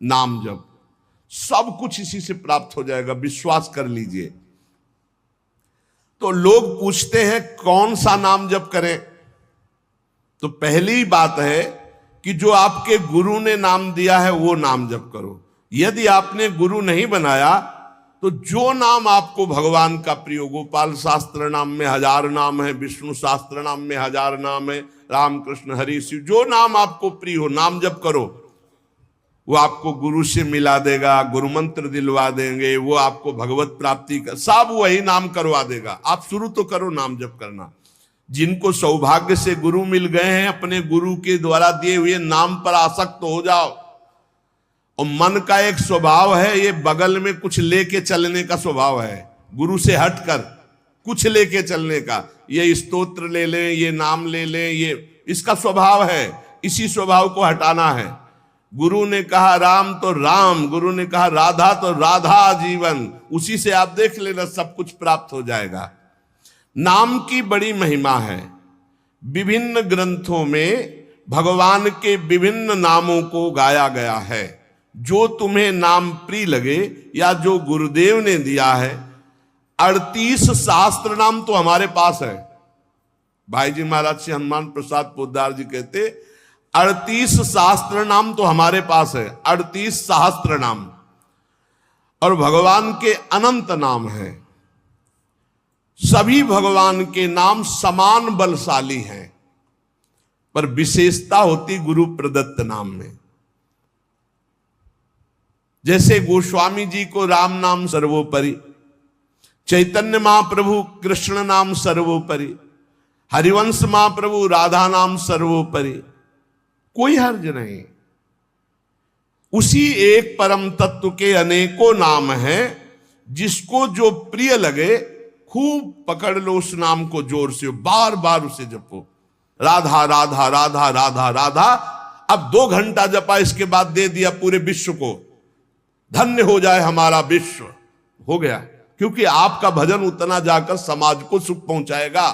नाम जप, सब कुछ इसी से प्राप्त हो जाएगा, विश्वास कर लीजिए। तो लोग पूछते हैं कौन सा नाम जप करें, तो पहली बात है कि जो आपके गुरु ने नाम दिया है वो नाम जप करो। यदि आपने गुरु नहीं बनाया तो जो नाम आपको भगवान का प्रिय हो, गोपाल शास्त्र नाम में 1000 नाम है, विष्णु शास्त्र नाम में 1000 नाम है, राम कृष्ण हरि शिव, जो नाम आपको प्रिय हो नाम जप करो। वो आपको गुरु से मिला देगा, गुरु मंत्र दिलवा देंगे, वो आपको भगवत प्राप्ति का सब वही नाम करवा देगा। आप शुरू तो करो नाम जप करना। जिनको सौभाग्य से गुरु मिल गए हैं, अपने गुरु के द्वारा दिए हुए नाम पर आसक्त हो जाओ। और मन का एक स्वभाव है, ये बगल में कुछ लेके चलने का स्वभाव है, गुरु से हटकर कुछ लेके चलने का। ये स्तोत्र ले लें, ये नाम ले लें, ये इसका स्वभाव है। इसी स्वभाव को हटाना है। गुरु ने कहा राम तो राम, गुरु ने कहा राधा तो राधा जीवन, उसी से आप देख लेना सब कुछ प्राप्त हो जाएगा। नाम की बड़ी महिमा है। विभिन्न ग्रंथों में भगवान के विभिन्न नामों को गाया गया है। जो तुम्हें नाम प्रिय लगे या जो गुरुदेव ने दिया है, 38 शास्त्र नाम तो हमारे पास है। भाई जी महाराज श्री हनुमान प्रसाद पोद्दार जी कहते 38 शास्त्र नाम तो हमारे पास है, 38 सहस्त्र नाम। और भगवान के अनंत नाम हैं। सभी भगवान के नाम समान बलशाली हैं, पर विशेषता होती गुरु प्रदत्त नाम में। जैसे गोस्वामी जी को राम नाम सर्वोपरि, चैतन्य महाप्रभु कृष्ण नाम सर्वोपरि, हरिवंश महाप्रभु राधा नाम सर्वोपरि, कोई हर्ज नहीं। उसी एक परम तत्व के अनेकों नाम हैं, जिसको जो प्रिय लगे खूब पकड़ लो उस नाम को, जोर से बार बार उसे जपो। राधा राधा राधा राधा राधा, अब 2 घंटा जपा, इसके बाद दे दिया पूरे विश्व को, धन्य हो जाए हमारा विश्व, हो गया। क्योंकि आपका भजन उतना जाकर समाज को सुख पहुंचाएगा।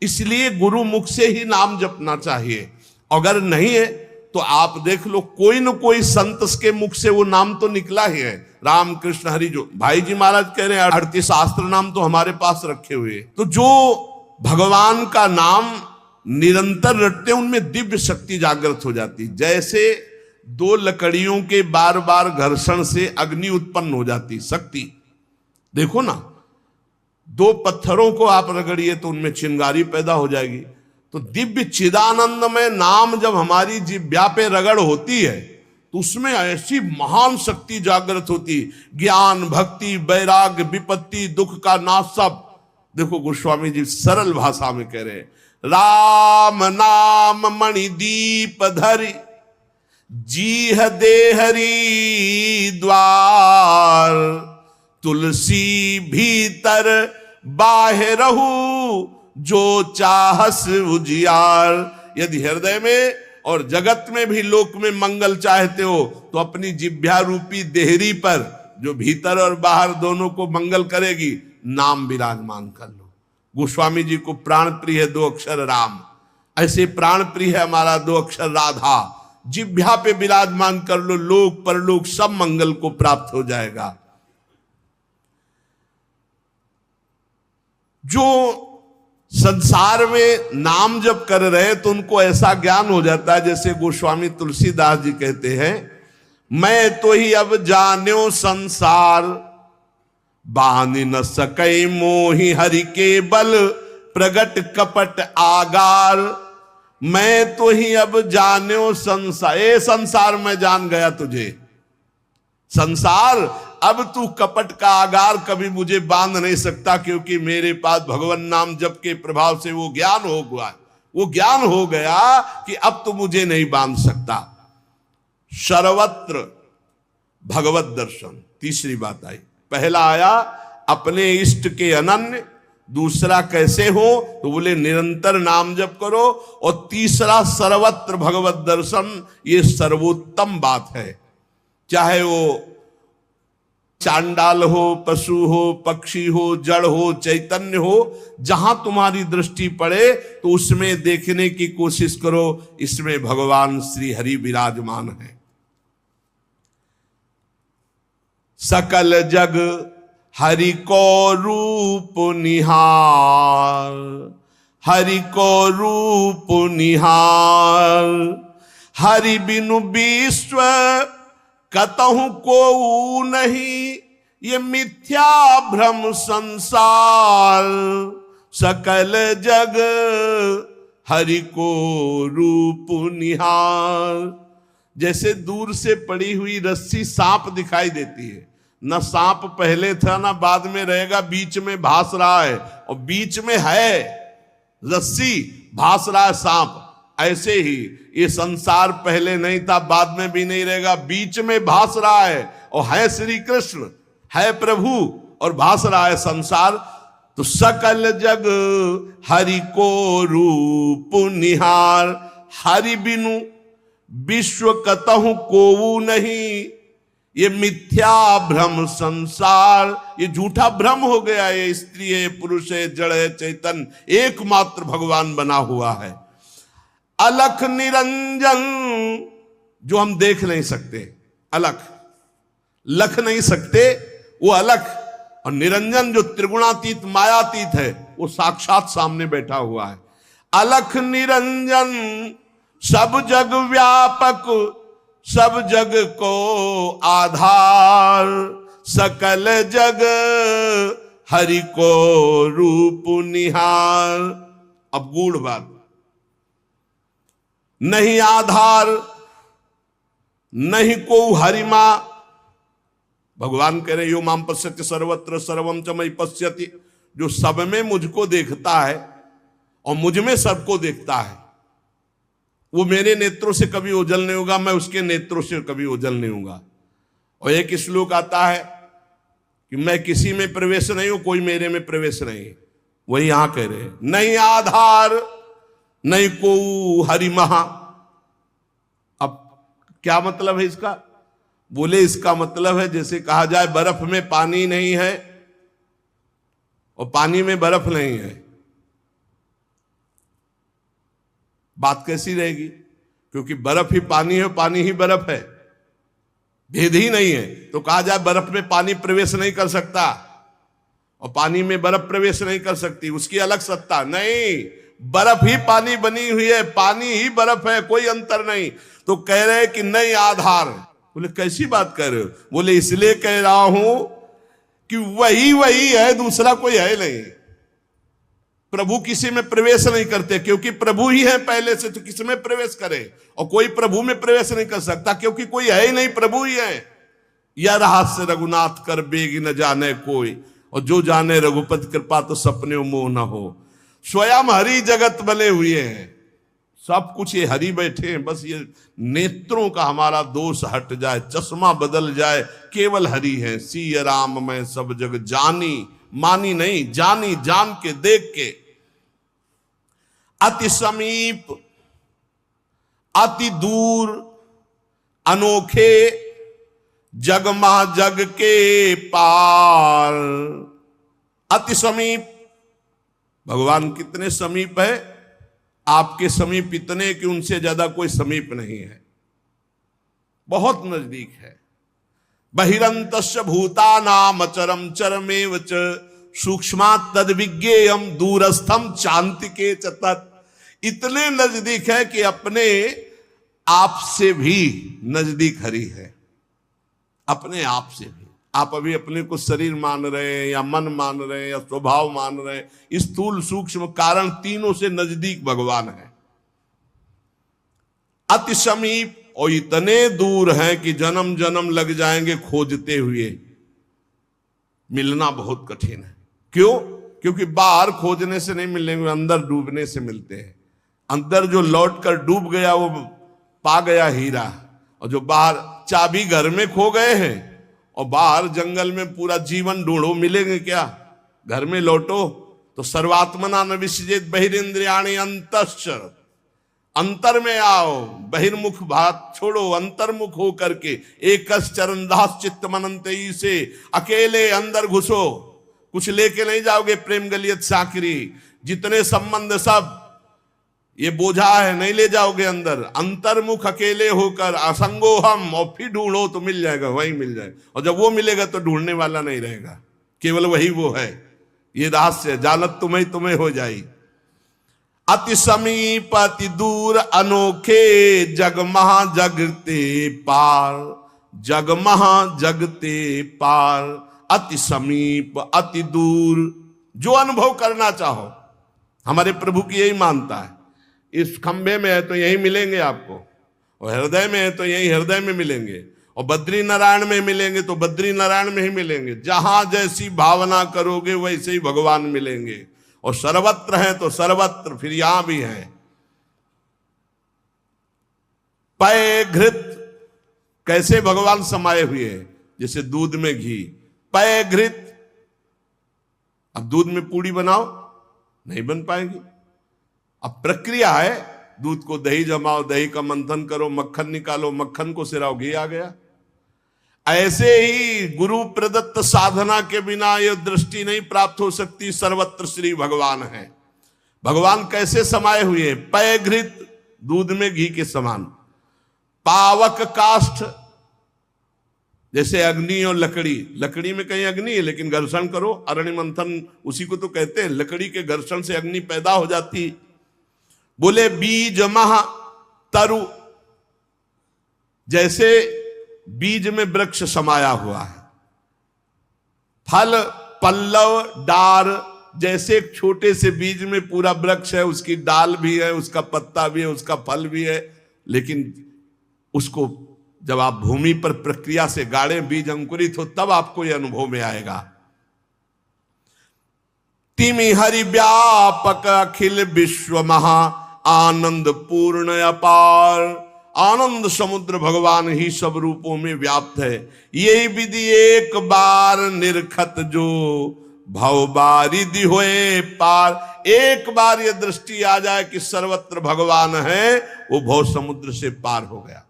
इसलिए गुरु मुख से ही नाम जपना चाहिए। अगर नहीं है तो आप देख लो, कोई न कोई संत के मुख से वो नाम तो निकला ही है। राम कृष्ण हरि, जो भाई जी महाराज कह रहे हैं 38 शास्त्र नाम तो हमारे पास रखे हुए। तो जो भगवान का नाम निरंतर रटते उनमें दिव्य शक्ति जागृत हो जाती। जैसे 2 लकड़ियों के बार बार घर्षण से अग्नि उत्पन्न हो जाती शक्ति। देखो ना, 2 पत्थरों को आप रगड़िए तो उनमें चिंगारी पैदा हो जाएगी। तो दिव्य चिदानंद में नाम जब हमारी जिह्वा पे रगड़ होती है तो उसमें ऐसी महान शक्ति जागृत होती। ज्ञान भक्ति वैराग्य विपत्ति दुख का नाश सब। देखो गोस्वामी जी सरल भाषा में कह रहे हैं, राम नाम मणिदीप धरि जीह देहरी द्वार, तुलसी भीतर बाहरहु जो चाहस उजियार। यदि हृदय में और जगत में भी लोक में मंगल चाहते हो तो अपनी जिह्वा रूपी देहरी पर, जो भीतर और बाहर दोनों को मंगल करेगी, नाम विराजमान कर लो। गोस्वामी जी को प्राण प्रिय है 2 अक्षर राम, ऐसे प्राण प्रिय है हमारा 2 अक्षर राधा। जिह्वा पे विराजमान कर लो, लोक परलोक सब मंगल को प्राप्त हो जाएगा। जो संसार में नाम जब कर रहे तो उनको ऐसा ज्ञान हो जाता है, जैसे गोस्वामी तुलसीदास जी कहते हैं, मैं तो ही अब जान्यो संसार, बानी न सकै मोहि हरि के बल, प्रगट कपट आगार। मैं तो ही अब जान्यो संसार, ए संसार मैं जान गया तुझे। संसार अब तू कपट का आगार कभी मुझे बांध नहीं सकता, क्योंकि मेरे पास भगवान नाम जप के प्रभाव से वो ज्ञान हो गया, वो ज्ञान हो गया कि अब तो मुझे नहीं बांध सकता। सर्वत्र भगवत दर्शन, तीसरी बात आई। पहला आया अपने इष्ट के अनन्य, दूसरा कैसे हो तो बोले निरंतर नाम जप करो, और तीसरा सर्वत्र भगवत दर्शन। ये सर्वोत्तम बात है। चाहे वो चांडाल हो, पशु हो, पक्षी हो, जड़ हो, चैतन्य हो, जहां तुम्हारी दृष्टि पड़े तो उसमें देखने की कोशिश करो, इसमें भगवान श्री हरि विराजमान है। सकल जग हरि को रूप निहार, हरि को रूप निहार। हरि बिनु विश्व कतहु को नहीं, ये मिथ्या भ्रम संसार। सकल जग हरि को रूप निहार। जैसे दूर से पड़ी हुई रस्सी सांप दिखाई देती है, न सांप पहले था ना बाद में रहेगा, बीच में भास रहा है, और बीच में है रस्सी, भास रहा है सांप। ऐसे ही ये संसार पहले नहीं था, बाद में भी नहीं रहेगा, बीच में भास रहा है, और है श्री कृष्ण, है प्रभु, और भास रहा है संसार। तो सकल जग हरि को रूप निहार। हरि बिनु विश्व कतहु कोऊ नहीं, ये मिथ्या भ्रम संसार। ये झूठा भ्रम हो गया, ये स्त्री है, पुरुष है, जड़ है, चैतन एकमात्र भगवान बना हुआ है। अलख निरंजन, जो हम देख नहीं सकते, अलख लख नहीं सकते, वो अलख। और निरंजन जो त्रिगुणातीत मायातीत है, वो साक्षात सामने बैठा हुआ है। अलख निरंजन सब जग व्यापक, सब जग को आधार। सकल जग हरि को रूप निहार। अब गूढ़ बात, नहीं आधार नहीं को हरिमा। भगवान कह रहे यो माम पश्यति सर्वत्र सर्वम च मयि पश्यति। जो सब में मुझको देखता है और मुझ में सबको देखता है, वो मेरे नेत्रों से कभी ओझल नहीं होगा, मैं उसके नेत्रों से कभी ओझल नहीं होगा। और एक श्लोक आता है कि मैं किसी में प्रवेश नहीं हूं, कोई मेरे में प्रवेश नहीं। वही यहां कह रहे हैं, नहीं आधार नहीं को हरि महा। अब क्या मतलब है इसका? बोले इसका मतलब है जैसे कहा जाए बर्फ में पानी नहीं है और पानी में बर्फ नहीं है, बात कैसी रहेगी? क्योंकि बर्फ ही पानी है, पानी ही बर्फ है, भेद ही नहीं है। तो कहा जाए बर्फ में पानी प्रवेश नहीं कर सकता और पानी में बर्फ प्रवेश नहीं कर सकती, उसकी अलग सत्ता नहीं। बर्फ ही पानी बनी हुई है, पानी ही बर्फ है, कोई अंतर नहीं। तो कह रहे कि नहीं आधार। बोले कैसी बात कर रहे हो? बोले इसलिए कह रहा हूं कि वही वही है, दूसरा कोई है नहीं। प्रभु किसी में प्रवेश नहीं करते क्योंकि प्रभु ही है पहले से, तो किसी में प्रवेश करे? और कोई प्रभु में प्रवेश नहीं कर सकता क्योंकि कोई है ही नहीं, प्रभु ही है। यह रहस्य रघुनाथ कर बेग न जाने कोई, और जो जाने रघुपति कृपा तो सपने मोह न हो। स्वयं हरि जगत बने हुए हैं, सब कुछ ये हरि बैठे हैं। बस ये नेत्रों का हमारा दोष हट जाए, चश्मा बदल जाए, केवल हरि है। सिय राम मैं सब जग जानी, मानी नहीं, जानी, जान के, देख के। अति समीप अति दूर अनोखे, जगमा जग के पार। अति समीप, भगवान कितने समीप है? आपके समीप इतने कि उनसे ज्यादा कोई समीप नहीं है, बहुत नजदीक है। बहिरंतस्य भूतानाम अचरम चरमेव च सूक्ष्मात् तद्विज्ञेयम दूरस्थम चान्तिके च तत्। इतने नजदीक है कि अपने आप से भी नजदीक हरि है, अपने आप से भी। आप अभी अपने को शरीर मान रहे हैं या मन मान रहे हैं या स्वभाव मान रहे हैं, स्थूल सूक्ष्म कारण तीनों से नजदीक भगवान है। अति समीप और इतने दूर हैं कि जन्म जन्म लग जाएंगे खोजते हुए, मिलना बहुत कठिन है। क्यों? क्योंकि बाहर खोजने से नहीं मिलेंगे, अंदर डूबने से मिलते हैं। अंदर जो लौट कर डूब गया वो पा गया हीरा, और जो बाहर चाबी घर में खो गए हैं और बाहर जंगल में पूरा जीवन ढूंढो, मिलेंगे क्या? घर में लौटो तो सर्वात्मना न विसृजेत बहिरिंद्रियाणि अंतश्चर। अंतर में आओ, बहिर्मुख बात छोड़ो, अंतर्मुख हो करके एकस चरणदास चित्त मनंतई से अकेले अंदर घुसो। कुछ लेके नहीं जाओगे, प्रेम गलियत साकरी, जितने संबंध सब ये बोझा है, नहीं ले जाओगे अंदर। अंतर्मुख अकेले होकर असंगो हम, और फिर ढूंढो तो मिल जाएगा, वही मिल जाएगा। और जब वो मिलेगा तो ढूंढने वाला नहीं रहेगा, केवल वही वो है। ये रहस्य, जानत तुम्हें तुम्हें हो जाई। अति समीप अति दूर अनोखे, जग महा जगते पार, जग महा जगते पार। अति समीप अति दूर, जो अनुभव करना चाहो, हमारे प्रभु की यही मानता है। इस खंभे में है तो यही मिलेंगे आपको, और हृदय में है तो यही हृदय में मिलेंगे, और बद्री नारायण में मिलेंगे तो बद्री नारायण में ही मिलेंगे। जहां जैसी भावना करोगे वैसे ही भगवान मिलेंगे। और सर्वत्र है तो सर्वत्र, फिर यहां भी है। पय घृत, कैसे भगवान समाये हुए हैं, जैसे दूध में घी। पय घृत, अब दूध में पूड़ी बनाओ, नहीं बन पाएगी। अब प्रक्रिया है, दूध को दही जमाओ, दही का मंथन करो, मक्खन निकालो, मक्खन को सिराओ, घी आ गया। ऐसे ही गुरु प्रदत्त साधना के बिना यह दृष्टि नहीं प्राप्त हो सकती। सर्वत्र श्री भगवान है। भगवान कैसे समाये हुए हैं? पय घृत, दूध में घी के समान। पावक काष्ठ, जैसे अग्नि और लकड़ी। लकड़ी में कहीं अग्नि है, लेकिन घर्षण करो, अरण्य मंथन उसी को तो कहते हैं। लकड़ी के घर्षण से अग्नि पैदा हो जाती। बोले बीज महा तरु, जैसे बीज में वृक्ष समाया हुआ है। फल पल्लव डार, जैसे एक छोटे से बीज में पूरा वृक्ष है, उसकी डाल भी है, उसका पत्ता भी है, उसका फल भी है। लेकिन उसको जब आप भूमि पर प्रक्रिया से गाड़े, बीज अंकुरित हो, तब आपको यह अनुभव में आएगा। तिमि हरि व्यापक अखिल विश्व महा, आनंद पूर्ण अपार। आनंद समुद्र भगवान ही सब रूपों में व्याप्त है। यही विधि एक बार निरखत जो, भव बारिधि होए पार। एक बार यह दृष्टि आ जाए कि सर्वत्र भगवान है, वो भव समुद्र से पार हो गया।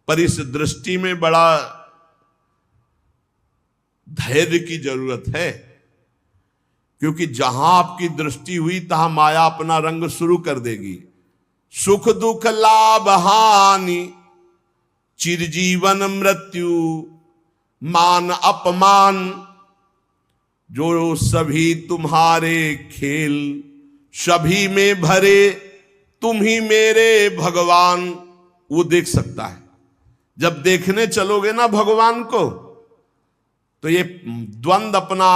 पर इस दृष्टि में बड़ा धैर्य की जरूरत है, क्योंकि जहां आपकी दृष्टि हुई तहां माया अपना रंग शुरू कर देगी। सुख दुख लाभ हानि, चिरजीवन मृत्यु, मान अपमान, जो सभी तुम्हारे खेल, सभी में भरे तुम ही मेरे भगवान, वो देख सकता है। जब देखने चलोगे ना भगवान को, तो ये द्वंद अपना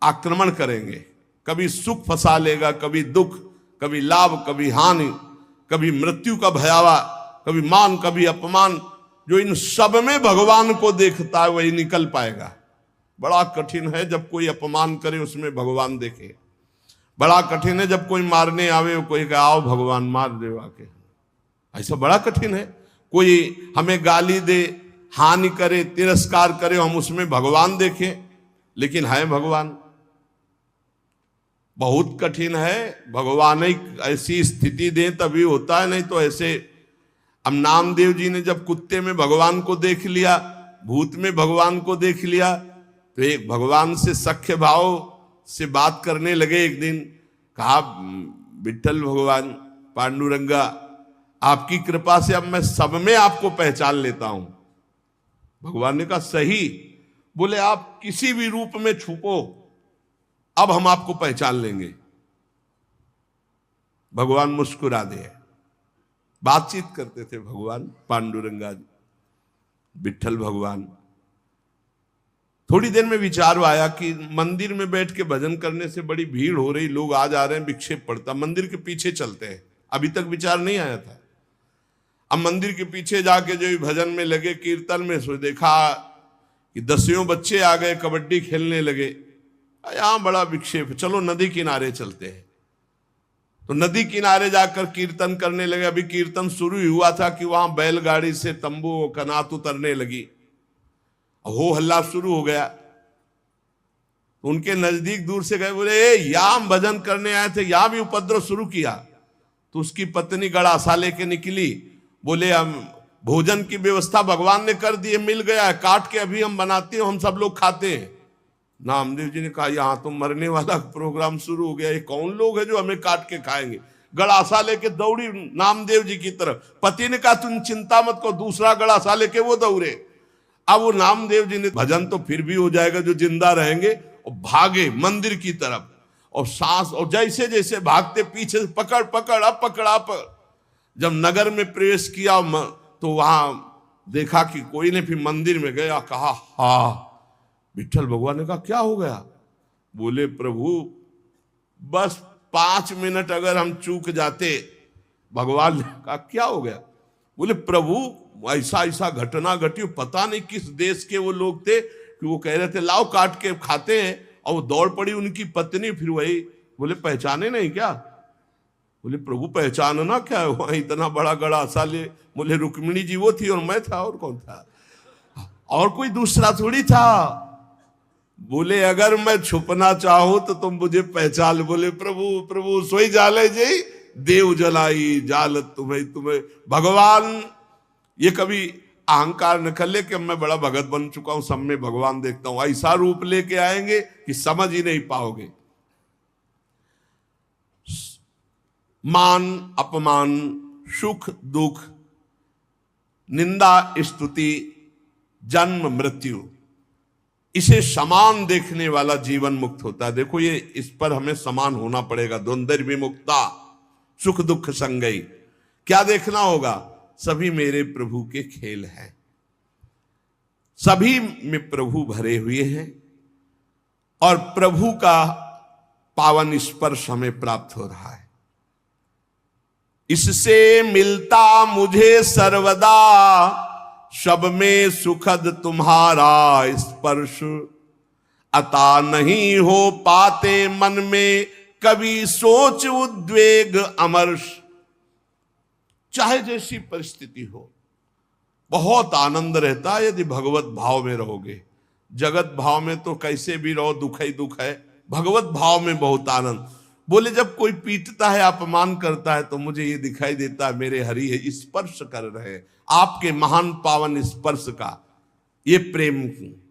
आक्रमण करेंगे। कभी सुख फंसा लेगा, कभी दुख, कभी लाभ, कभी हानि, कभी मृत्यु का भयावा, कभी मान, कभी अपमान। जो इन सब में भगवान को देखता है वही निकल पाएगा। बड़ा कठिन है जब कोई अपमान करे उसमें भगवान देखे। बड़ा कठिन है जब कोई मारने आवे, कोई कहे आओ भगवान मार दे आके। ऐसा बड़ा कठिन है। कोई हमें गाली दे, हानि करे, तिरस्कार करे, हम उसमें भगवान देखें, लेकिन है भगवान। बहुत कठिन है। भगवान एक ऐसी स्थिति दे तभी होता है, नहीं तो ऐसे। अब नामदेव जी ने जब कुत्ते में भगवान को देख लिया, भूत में भगवान को देख लिया, तो एक भगवान से सख्य भाव से बात करने लगे। एक दिन कहा, विठ्ठल भगवान, पांडुरंगा, आपकी कृपा से अब मैं सब में आपको पहचान लेता हूं। भगवान ने कहा सही। बोले आप किसी भी रूप में छुपो, अब हम आपको पहचान लेंगे। भगवान मुस्कुरा दे। बातचीत करते थे भगवान पांडुरंगा जी, विठ्ठल भगवान। थोड़ी देर में विचार आया कि मंदिर में बैठ के भजन करने से बड़ी भीड़ हो रही, लोग आ जा रहे हैं, विक्षेप पड़ता, मंदिर के पीछे चलते हैं। अभी तक विचार नहीं आया था। अब मंदिर के पीछे जाके जो भजन में लगे, कीर्तन में, सो देखा कि 10 बच्चे आ गए, कबड्डी खेलने लगे। यहां बड़ा विक्षेप, चलो नदी किनारे चलते हैं। तो नदी किनारे जाकर कीर्तन करने लगे। अभी कीर्तन शुरू ही हुआ था कि वहां बैलगाड़ी से तंबू कनात उतरने लगी, हो हल्ला शुरू हो गया। तो उनके नजदीक दूर से गए, बोले यहां हम भजन करने आए थे, यहां भी उपद्रव शुरू किया। तो उसकी पत्नी गड़ासा लेके निकली। बोले हम भोजन की व्यवस्था भगवान ने कर दी है, मिल गया है, काट के अभी हम बनाते हैं, हम सब लोग खाते हैं। नामदेव जी ने कहा यहां तो मरने वाला प्रोग्राम शुरू हो गया, ये कौन लोग है जो हमें काट के खाएंगे। गड़ासा लेके दौड़ी नामदेव जी की तरफ। पति ने कहा तुम चिंता मत करो, दूसरा गड़ासा लेके वो दौड़े। अब वो नामदेव जी ने भजन तो फिर भी हो जाएगा जो जिंदा रहेंगे, और भागे मंदिर की तरफ। और सांस, और जैसे जैसे भागते पीछे से पकड़ पकड़ अब पकड़ा पकड़। जब नगर में प्रवेश किया तो वहां देखा कि कोई ने, फिर मंदिर में गया, कहा हाँ। विठल भगवान ने कहा क्या हो गया? बोले प्रभु बस 5 मिनट अगर हम चूक जाते। भगवान ने कहा क्या हो गया? बोले प्रभु ऐसा ऐसा घटना घटी, पता नहीं किस देश के वो लोग थे कि वो कह रहे थे लाओ काट के खाते हैं, और वो दौड़ पड़ी उनकी पत्नी। फिर वही बोले पहचाने नहीं क्या? बोले प्रभु पहचानना क्या है, वहां इतना बड़ा गड़ासा ले। बोले रुक्मिणी जी वो थी और मैं था, और कौन था? और कोई दूसरा थोड़ी था। बोले अगर मैं छुपना चाहूं तो तुम मुझे पहचान। बोले प्रभु प्रभु सोई जाले जी देव जलाई जाल तुम्हें तुम्हें। भगवान ये कभी अहंकार न कर ले कि मैं बड़ा भगत बन चुका हूं, सब में भगवान देखता हूं। ऐसा रूप लेके आएंगे कि समझ ही नहीं पाओगे। मान अपमान, सुख दुख, निंदा स्तुति, जन्म मृत्यु, इसे समान देखने वाला जीवन मुक्त होता है। देखो ये, इस पर हमें समान होना पड़ेगा। द्वंद्व विमुक्ता, सुख दुख संगई। क्या देखना होगा? सभी मेरे प्रभु के खेल हैं, सभी में प्रभु भरे हुए हैं, और प्रभु का पावन स्पर्श हमें प्राप्त हो रहा है। इससे मिलता मुझे सर्वदा, सब में सुखद तुम्हारा स्पर्श। अता नहीं हो पाते मन में कभी सोच उद्वेग अमर्ष। चाहे जैसी परिस्थिति हो, बहुत आनंद रहता है यदि भगवत भाव में रहोगे। जगत भाव में तो कैसे भी रहो दुख ही दुख है, भगवत भाव में बहुत आनंद। बोले जब कोई पीटता है, अपमान करता है, तो मुझे ये दिखाई देता है मेरे हरि है स्पर्श कर रहे हैं, आपके महान पावन स्पर्श का ये प्रेम।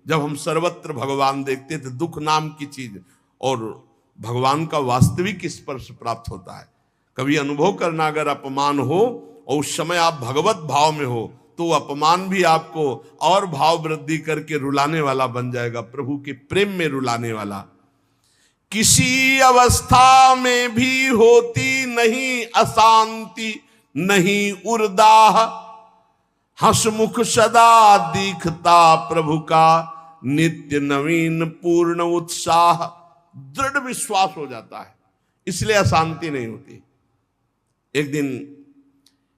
जब हम सर्वत्र भगवान देखते थे, दुख नाम की चीज और भगवान का वास्तविक स्पर्श प्राप्त होता है। कभी अनुभव करना, अगर अपमान हो और उस समय आप भगवत भाव में हो, तो अपमान भी आपको और भाव वृद्धि करके रुलाने वाला बन जाएगा, प्रभु के प्रेम में रुलाने वाला। किसी अवस्था में भी होती नहीं अशांति, नहीं उर्दाह, हंसमुख सदा दिखता प्रभु का, नित्य नवीन पूर्ण उत्साह। दृढ़ विश्वास हो जाता है, इसलिए अशांति नहीं होती। एक दिन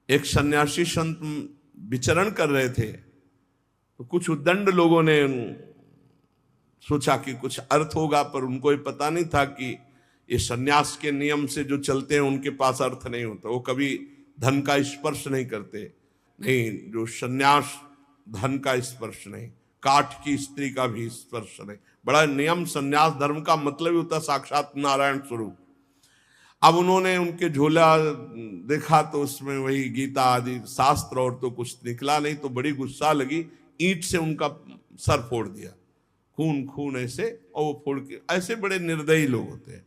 एक सन्यासी संत विचरण कर रहे थे, तो कुछ उद्दंड लोगों ने सोचा कि कुछ अर्थ होगा, पर उनको ये पता नहीं था कि ये सन्यास के नियम से जो चलते हैं उनके पास अर्थ नहीं होता। वो कभी धन का स्पर्श नहीं करते, नहीं, जो सन्यास धन का स्पर्श नहीं, काठ की स्त्री का भी स्पर्श नहीं। बड़ा नियम, सन्यास धर्म का मतलब ही होता साक्षात नारायण स्वरूप। अब उन्होंने उनके झोला देखा तो उसमें वही गीता आदि शास्त्र और तो कुछ निकला नहीं, तो बड़ी गुस्सा लगी, ईंट से उनका सर फोड़ दिया, खून खून ऐसे, और वो फोड़ के, ऐसे बड़े निर्दयी लोग होते हैं।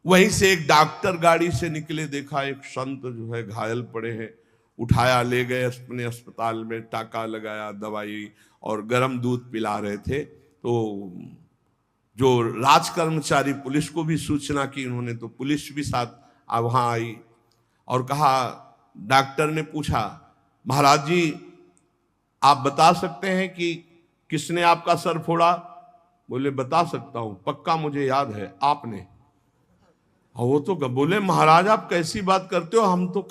वहीं से एक डॉक्टर गाड़ी से निकले, देखा एक संत जो है घायल पड़े हैं, उठाया ले गए अपने अस्पताल में, टाका लगाया, दवाई और गर्म दूध पिला रहे थे। तो जो राज कर्मचारी पुलिस को भी सूचना की उन्होंने, तो पुलिस भी साथ वहां आई और कहा, डॉक्टर ने पूछा महाराज जी आप बता सकते हैं कि किसने आपका सर फोड़ा? बोले बता सकता हूं, पक्का मुझे याद है आपने। और वो तो बोले महाराज आप कैसी बात करते हो, हम तो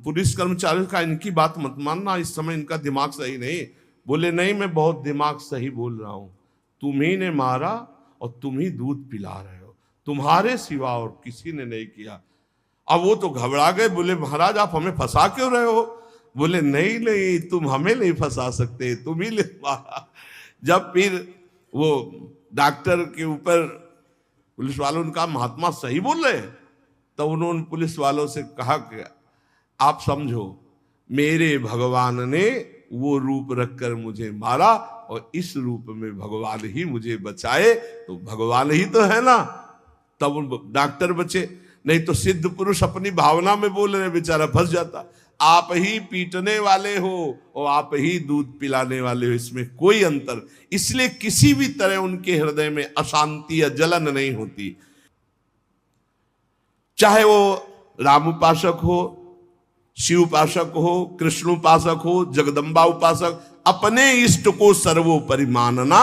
पुलिस कर्मचारी का इनकी बात मत मानना, इस समय इनका दिमाग सही नहीं। बोले नहीं, मैं बहुत दिमाग सही बोल रहा हूं, तुम्ही ने मारा और तुम ही दूध पिला रहे हो, तुम्हारे सिवा और किसी ने नहीं किया। अब वो तो घबरा गए, बोले महाराज आप हमें फंसा क्यों रहे हो? बोले नहीं नहीं, तुम हमें नहीं फंसा सकते, तुम ही ले मारा। जब फिर वो डॉक्टर के ऊपर पुलिस वालों ने कहा महात्मा सही बोल रहे, तो उन्होंने पुलिस वालों से कहा कि आप समझो मेरे भगवान ने वो रूप रखकर मुझे मारा और इस रूप में भगवान ही मुझे बचाए, तो भगवान ही तो है ना। तब डॉक्टर बचे। नहीं तो सिद्ध पुरुष अपनी भावना में बोल रहे, बेचारा फंस जाता। आप ही पीटने वाले हो और आप ही दूध पिलाने वाले हो, इसमें कोई अंतर। इसलिए किसी भी तरह उनके हृदय में अशांति या जलन नहीं होती। चाहे वो राम उपासक हो, शिव उपासक हो, कृष्ण उपासक हो, जगदम्बा उपासक, अपने इष्ट को सर्वोपरि मानना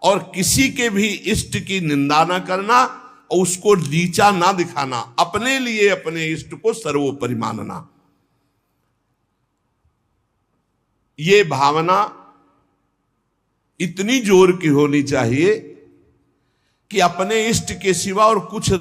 और किसी के भी इष्ट की निंदा न करना और उसको नीचा ना दिखाना, अपने लिए अपने इष्ट को सर्वोपरि मानना, ये भावना इतनी जोर की होनी चाहिए कि अपने इष्ट के सिवा और कुछ